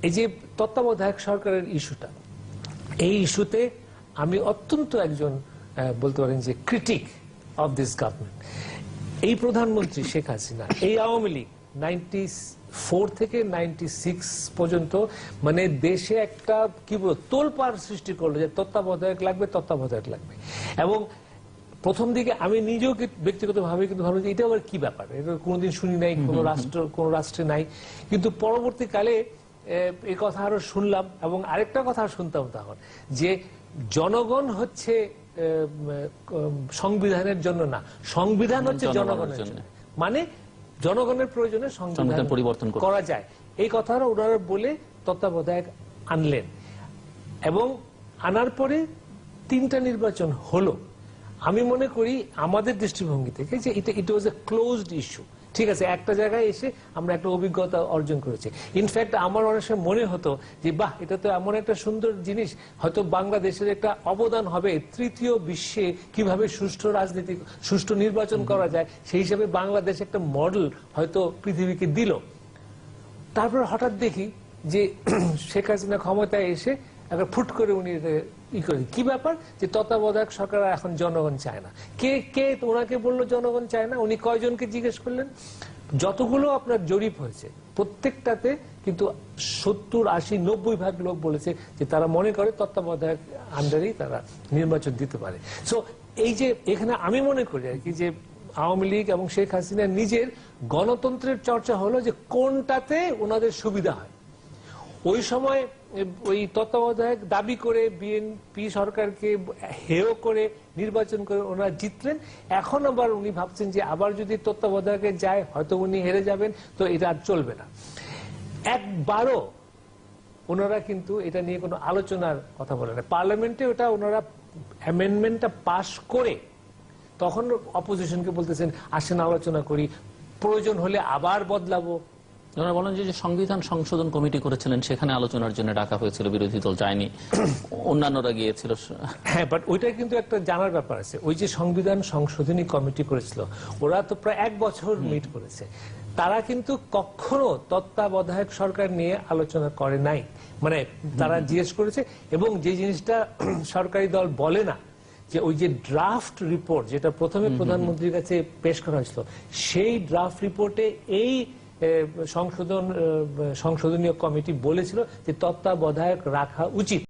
এই যে তত্ত্বাবধায়ক সরকারের ইস্যুটা, এই ইস্যুতে আমি অত্যন্ত একজন বলতে পারেন যে ক্রিটিক অফ দিস গভর্নমেন্ট। এই প্রধানমন্ত্রী শেখ হাসিনা, এই আওয়ামী লীগ 94 থেকে 96 পর্যন্ত মানে দেশে একটা কি বলবো তোলপাড় সৃষ্টি করলো যে তত্ত্বাবধায়ক লাগবে, তত্ত্বাবধায়ক লাগবে। এবং প্রথম দিকে আমি নিজেও ব্যক্তিগতভাবে কিন্তু ভাবলাম যে এটা আবার কি ব্যাপার, এটা কোনোদিন শুনি নাই, কোনো রাষ্ট্রে নাই। কিন্তু পরবর্তীকালে এই কথা আরো শুনলাম, এবং আরেকটা কথা শুনতাম তখন যে জনগণ হচ্ছে সংবিধানের জন্য না, সংবিধান হচ্ছে জনগণের জন্য। মানে জনগণের প্রয়োজনে সংবিধান পরিবর্তন করা যায়, এই কথাটা ওনারা বলে তত্ত্বাবধায়ক আনলেন। এবং আনার পরে 3টা নির্বাচন হলো। আমি মনে করি আমাদের দৃষ্টিভঙ্গি থেকে যে ইট ওয়াজ এ ক্লোজড ইস্যু। ঠিক আছে, একটা জায়গায় এসে আমরা একটা অভিজ্ঞতা অর্জন করেছি। ইনফ্যাক্ট আমার অনেক সময় মনে হতো যে বাহ, এটা তো এমন একটা সুন্দর জিনিস, হয়তো বাংলাদেশের একটা অবদান হবে তৃতীয় বিশ্বে কিভাবে সুষ্ঠু রাজনীতি, সুষ্ঠু নির্বাচন করা যায়, সেই হিসাবে বাংলাদেশ একটা মডেল হয়তো পৃথিবীকে দিল। তারপর হঠাৎ দেখি যে শেখ হাসিনা ক্ষমতায় এসে একবার ফুট করে উনি কি ব্যাপার যে তত্ত্বাবধায়ক সরকার এখন জনগণ চায় না। কে ওনাকে বললো জনগণ চায় না? উনি কয়জনকে জিজ্ঞেস করলেন? যতগুলো আপনার জরিপ হয়েছে প্রত্যেকটাতে কিন্তু 70, 80, 90 ভাগ লোক বলেছে যে তারা মনে করে তত্ত্বাবধায়ক আন্ডারেই তারা নির্বাচন দিতে পারে। সো এই যে এখানে আমি মনে করি আর কি যে আওয়ামী লীগ এবং শেখ হাসিনা নিজের গণতন্ত্রের চর্চা হলো যে কোনটাতে ওনাদের সুবিধা হয়। ওই সময় ওই তত্ত্বাবধায়ক দাবি করে বিএনপি সরকারকে হেয় করে নির্বাচন করে ওনারা জিতলেন। এখন আবার উনি ভাবছেন যে আবার যদি তত্ত্বাবধায়কে যায় হয়তো উনি হেরে যাবেন, তো এটা আর চলবে না। একবারও ওনারা কিন্তু এটা নিয়ে কোনো আলোচনার কথা বলে না। পার্লামেন্টে ওটা ওনারা অ্যামেন্ডমেন্টটা পাশ করে তখন অপোজিশনকে বলতেছেন আসেন আলোচনা করি, প্রয়োজন হলে আবার বদলাবো। ওনারা বলেন যে সংবিধান সংশোধন কমিটি করেছিলেন, সেখানে আলোচনার জন্য ডাকা হয়েছিল, বিরোধী দল যায়নি, অন্যান্যরা গিয়েছিল। হ্যাঁ, বাট ওইটা কিন্তু একটা জানার ব্যাপার আছে। ওই যে সংবিধান সংশোধনী কমিটি করেছিল, ওরা তো প্রায় 1 বছর মিট করেছে। তারা কিন্তু কখনো তত্ত্বাবধায়ক সরকার নিয়ে আলোচনা করে নাই। মানে তারা জিজ্ঞেস করেছে, এবং যে জিনিসটা সরকারি দল বলে না যে ওই যে ড্রাফট রিপোর্ট যেটা প্রথমে প্রধানমন্ত্রীর কাছে পেশ করা হয়েছিল, সেই ড্রাফট রিপোর্টে এই সংশোধনীয় কমিটি বলেছিল যে তত্ত্বাবধায়ক রাখা উচিত।